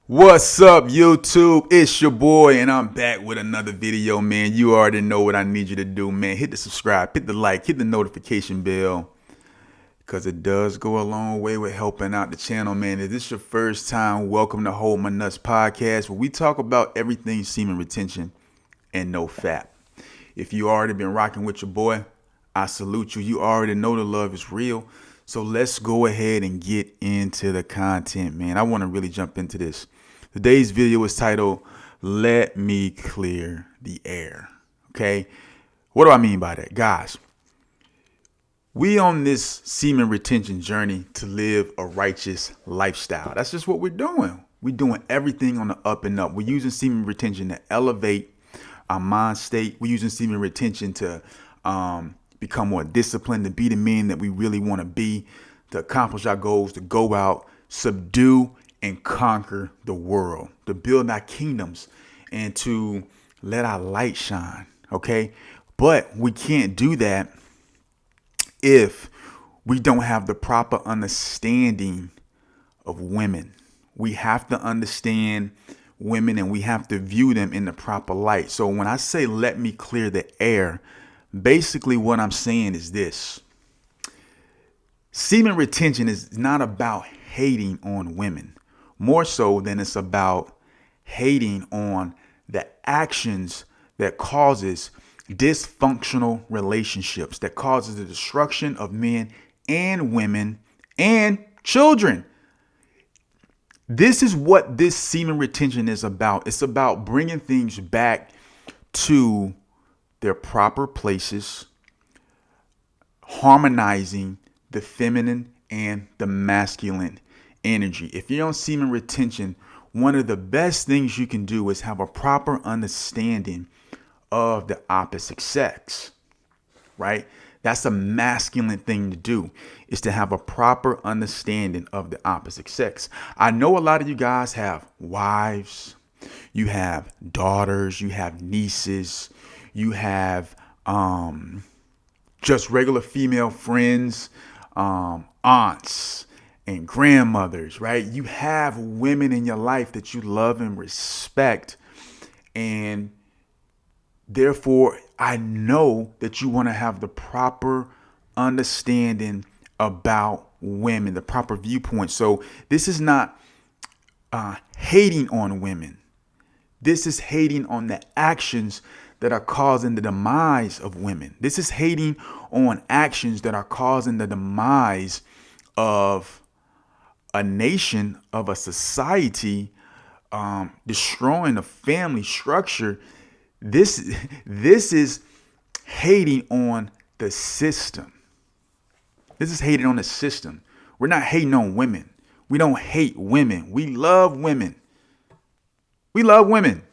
What's up, YouTube? It's your boy, and I'm back with another video, man. You already know what I need you to do, man. Hit the subscribe, hit the like, hit the notification bell, because it does go a long way with helping out the channel, man. If this is your first time, welcome to Hold My Nuts Podcast, where we talk about everything semen retention and no fap. If you already been rocking with your boy, I salute you. You already know the love is real. So let's go ahead and get into the content, man. I want to really jump into this. Today's video is titled, Let Me Clear the Air. Okay? What do I mean by that? Guys, we on this semen retention journey to live a righteous lifestyle. That's just what we're doing. We're doing everything on the up and up. We're using semen retention to elevate our mind state. We're using semen retention to become more disciplined, to be the men that we really want to be, to accomplish our goals, to go out, subdue, and conquer the world, to build our kingdoms, and to let our light shine. Okay? But we can't do that if we don't have the proper understanding of women. We have to understand women, and we have to view them in the proper light. So when I say let me clear the air, basically what I'm saying is this. Semen retention is not about hating on women, more so than it's about hating on the actions that causes dysfunctional relationships, that causes the destruction of men and women and children. This is what this semen retention is about. It's about bringing things back to their proper places, harmonizing the feminine and the masculine energy. If you're on semen retention, one of the best things you can do is have a proper understanding of the opposite sex, right? That's a masculine thing to do, is to have a proper understanding of the opposite sex. I know a lot of you guys have wives, you have daughters, you have nieces, you have just regular female friends, aunts and grandmothers, right? You have women in your life that you love and respect, and therefore, I know that you want to have the proper understanding about women, the proper viewpoint. So this is not hating on women. This is hating on the actions that are causing the demise of women. This is hating on actions that are causing the demise of a nation, of a society, destroying a family structure. This is hating on the system. This is hating on the system. We're not hating on women. We don't hate women. We love women. We love women.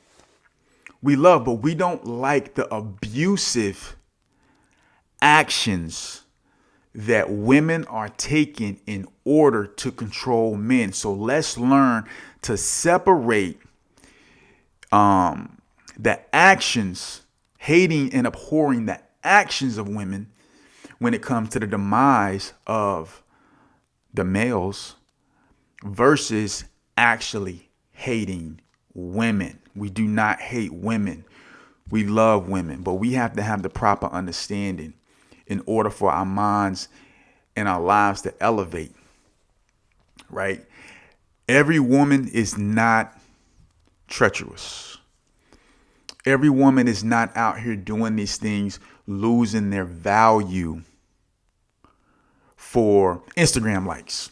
We love, but we don't like the abusive actions that women are taking in order to control men. So let's learn to separate the actions, hating and abhorring the actions of women when it comes to the demise of the males, versus actually hating women. We do not hate women. We love women, but we have to have the proper understanding in order for our minds and our lives to elevate, right? Every woman is not treacherous. Every woman is not out here doing these things, losing their value for Instagram likes.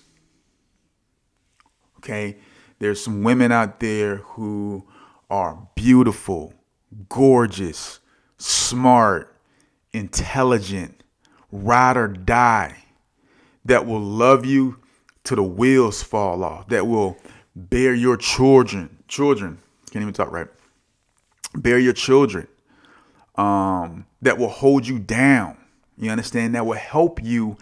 Okay? There's some women out there who are beautiful, gorgeous, smart, intelligent, ride or die, that will love you till the wheels fall off, that will bear your children, can't even talk right, bear your children, that will hold you down. You understand? That will help you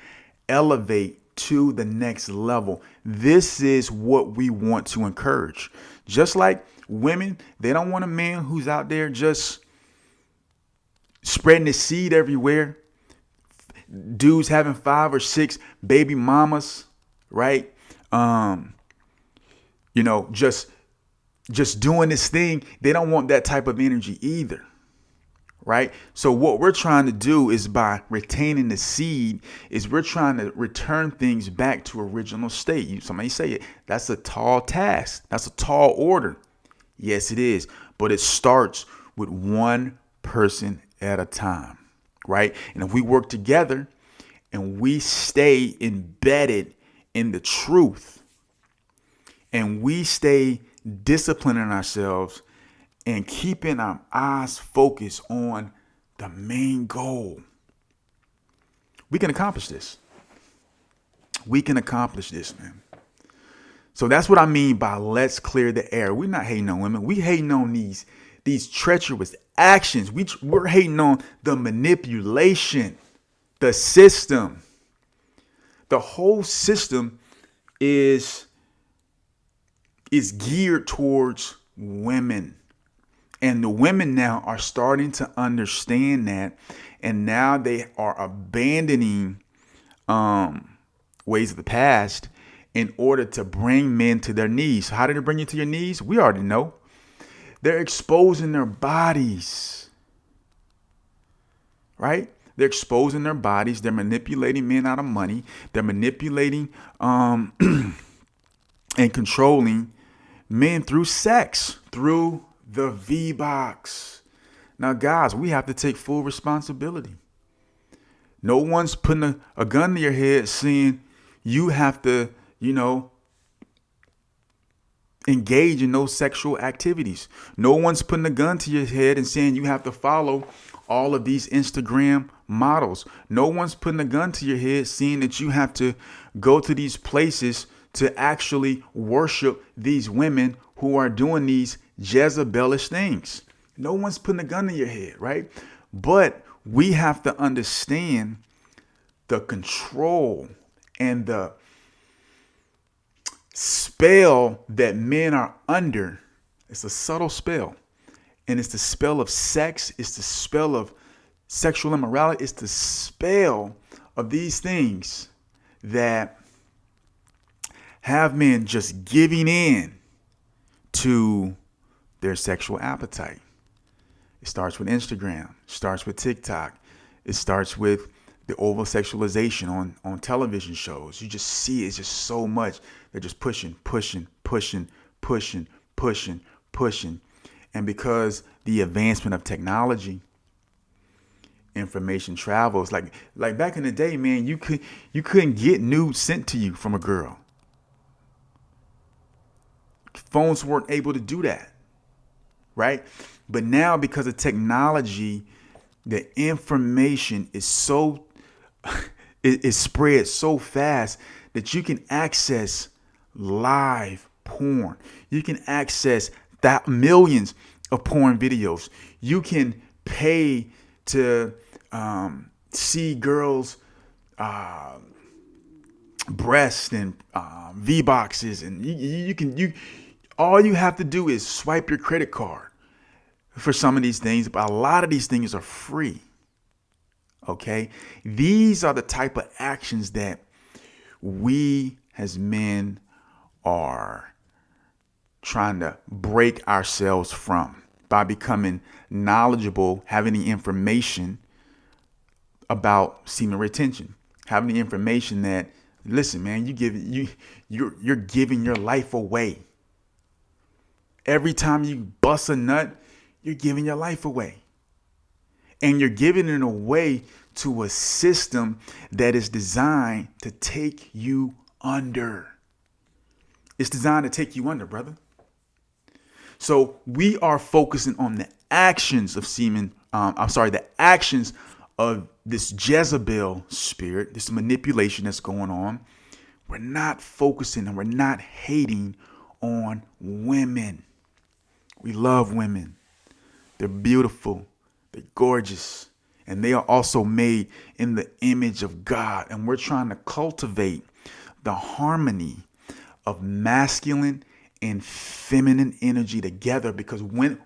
elevate to the next level. This is what we want to encourage. Just like women, they don't want a man who's out there just spreading his seed everywhere. Dudes having 5 or 6 baby mamas, right? Just just doing this thing, they don't want that type of energy either. Right? So what we're trying to do is, by retaining the seed, is we're trying to return things back to original state. Somebody say it. That's a tall task. That's a tall order. Yes, it is. But it starts with one person at a time. Right? And if we work together and we stay embedded in the truth, and we stay disciplining ourselves and keeping our eyes focused on the main goal, we can accomplish this. We can accomplish this, man. So that's what I mean by let's clear the air. We're not hating on women. We hating on these treacherous actions. We're hating on the manipulation, the system. The whole system is geared towards women. And the women now are starting to understand that. And now they are abandoning ways of the past in order to bring men to their knees. So how did it bring you to your knees? We already know. They're exposing their bodies. Right? They're exposing their bodies. They're manipulating men out of money. They're manipulating and controlling men through sex, through the V-box. Now, guys, we have to take full responsibility. No one's putting a gun to your head saying you have to, engage in those sexual activities. No one's putting a gun to your head and saying you have to follow all of these Instagram models. No one's putting a gun to your head saying that you have to go to these places to actually worship these women who are doing these Jezebelish things. No one's putting a gun to your head, right? But we have to understand the control and the spell that men are under. It's a subtle spell. And it's the spell of sex. It's the spell of sexual immorality. It's the spell of these things that have men just giving in to their sexual appetite. It starts with Instagram. It starts with TikTok. It starts with the over sexualization on television shows. You just see it's just so much. They're just pushing. And because the advancement of technology, information travels. Like back in the day, man, you couldn't get nudes sent to you from a girl. Phones weren't able to do that, right? But now, because of technology, the information is so is spread so fast that you can access live porn. You can access millions of porn videos. You can pay to see girls' breasts and V-boxes, and you all you have to do is swipe your credit card for some of these things, but a lot of these things are free. Okay, these are the type of actions that we as men are trying to break ourselves from by becoming knowledgeable, having the information about semen retention, having the information that, listen, man, you're giving your life away. Every time you bust a nut, you're giving your life away. And you're giving it away to a system that is designed to take you under. It's designed to take you under, brother. So we are focusing on the actions of the actions of this Jezebel spirit, this manipulation that's going on. We're not focusing and we're not hating on women. We love women. They're beautiful. They're gorgeous. And they are also made in the image of God. And we're trying to cultivate the harmony of masculine and feminine energy together, because when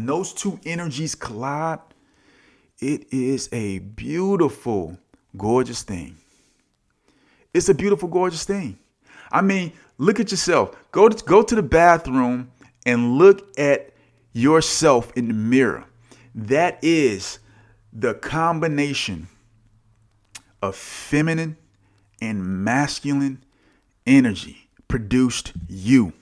those two energies collide, it is a beautiful, gorgeous thing. It's a beautiful, gorgeous thing. I mean, look at yourself. Go to the bathroom and look at yourself in the mirror. That is the combination of feminine and masculine energy produced you.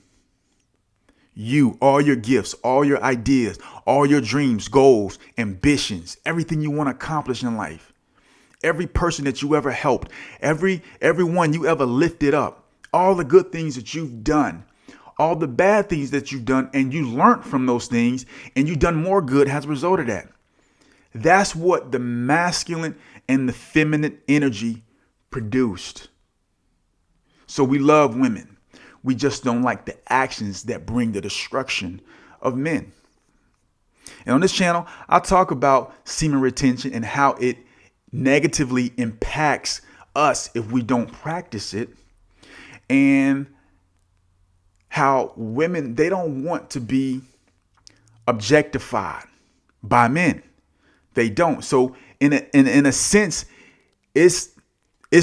You, all your gifts, all your ideas, all your dreams, goals, ambitions, everything you want to accomplish in life. Every person that you ever helped, everyone you ever lifted up, all the good things that you've done, all the bad things that you've done, and you learned from those things, and you've done more good as a result of that. That's what the masculine and the feminine energy produced. So we love women. We just don't like the actions that bring the destruction of men. And on this channel, I'll talk about semen retention and how it negatively impacts us if we don't practice it, and how women, they don't want to be objectified by men. They don't. So in a sense, it's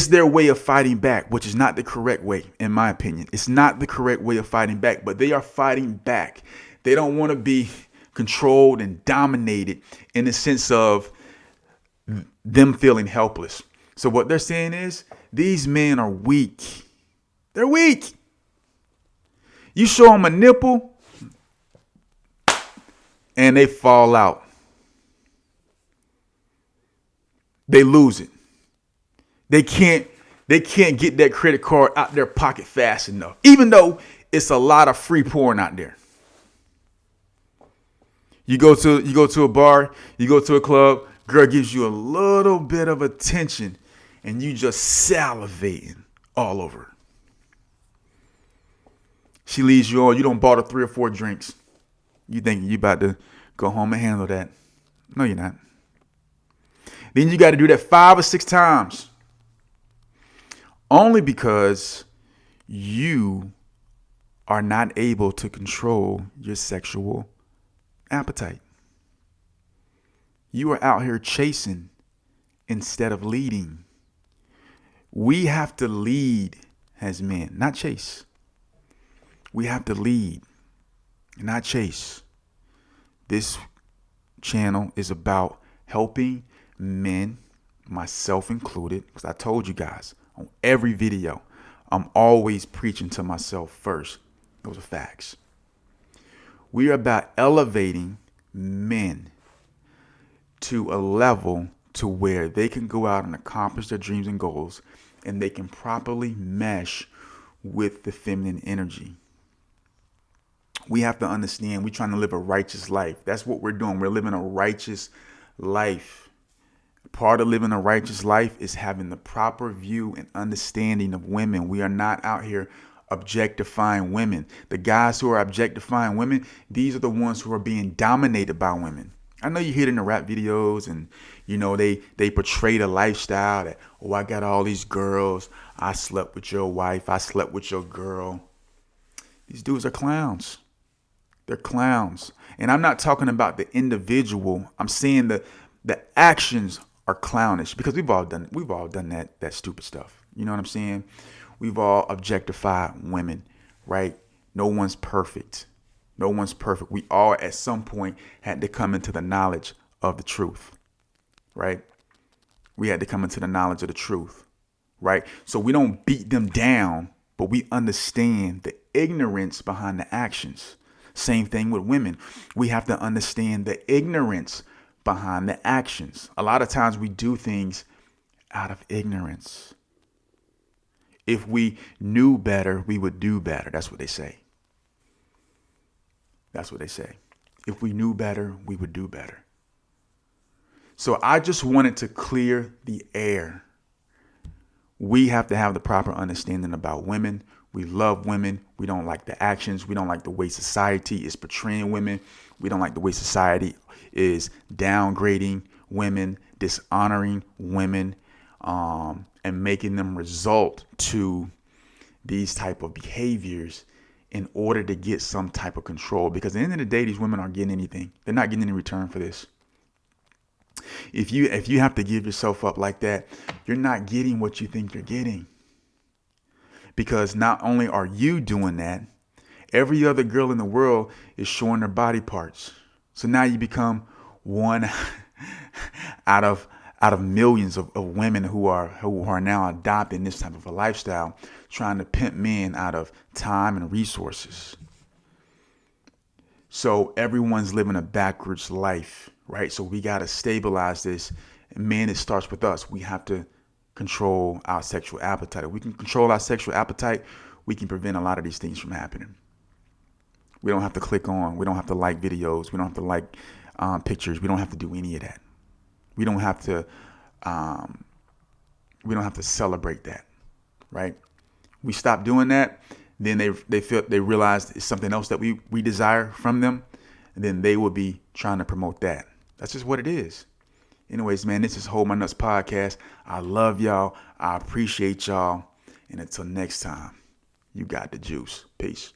their way of fighting back, which is not the correct way, in my opinion. It's not the correct way of fighting back, but they are fighting back. They don't want to be controlled and dominated in the sense of them feeling helpless. So what they're saying is these men are weak. They're weak. You show them a nipple and they fall out. They lose it. They can't get that credit card out their pocket fast enough, even though it's a lot of free porn out there. You go to a bar, you go to a club, girl gives you a little bit of attention, and you just salivating all over her. She leaves you on. You don't bought her 3 or 4 drinks. You think you about to go home and handle that? No, you're not. Then you got to do that 5 or 6 times. Only because you are not able to control your sexual appetite. You are out here chasing instead of leading. We have to lead as men, not chase. We have to lead, not chase. This channel is about helping men, myself included, because I told you guys on every video, I'm always preaching to myself first. Those are facts. We are about elevating men to a level to where they can go out and accomplish their dreams and goals, and they can properly mesh with the feminine energy. We have to understand we're trying to live a righteous life. That's what we're doing. We're living a righteous life. Part of living a righteous life is having the proper view and understanding of women. We are not out here objectifying women. The guys who are objectifying women, these are the ones who are being dominated by women. I know you hear it in the rap videos, and they portray the lifestyle that, oh, I got all these girls. I slept with your wife. I slept with your girl. These dudes are clowns. They're clowns. And I'm not talking about the individual. I'm saying the actions are clownish, because we've all done that stupid stuff. You know what I'm saying? We've all objectified women, right? No one's perfect. No one's perfect. We all at some point had to come into the knowledge of the truth, right? We had to come into the knowledge of the truth, right? So we don't beat them down, but we understand the ignorance behind the actions. Same thing with women. We have to understand the ignorance behind the actions. A lot of times we do things out of ignorance. If we knew better, we would do better. That's what they say. That's what they say. If we knew better, we would do better. So I just wanted to clear the air. We have to have the proper understanding about women. We love women. We don't like the actions. We don't like the way society is portraying women. We don't like the way society is downgrading women, dishonoring women, and making them result to these type of behaviors in order to get some type of control. Because at the end of the day, these women aren't getting anything. They're not getting any return for this. If you have to give yourself up like that, you're not getting what you think you're getting. Because not only are you doing that, Every other girl in the world is showing their body parts. So now you become one out of millions of women who are now adopting this type of a lifestyle, trying to pimp men out of time and resources. So everyone's living a backwards life, right? So we got to stabilize this. Man, it starts with us. We have to control our sexual appetite. If we can control our sexual appetite, we can prevent a lot of these things from happening. We don't have to click on. We don't have to like videos. We don't have to like pictures. We don't have to do any of that. We don't have to. We don't have to celebrate that, right? We stop doing that, then they realize it's something else that we desire from them, and then they will be trying to promote that. That's just what it is. Anyways, man, this is Hold My Nuts podcast. I love y'all. I appreciate y'all. And until next time, you got the juice. Peace.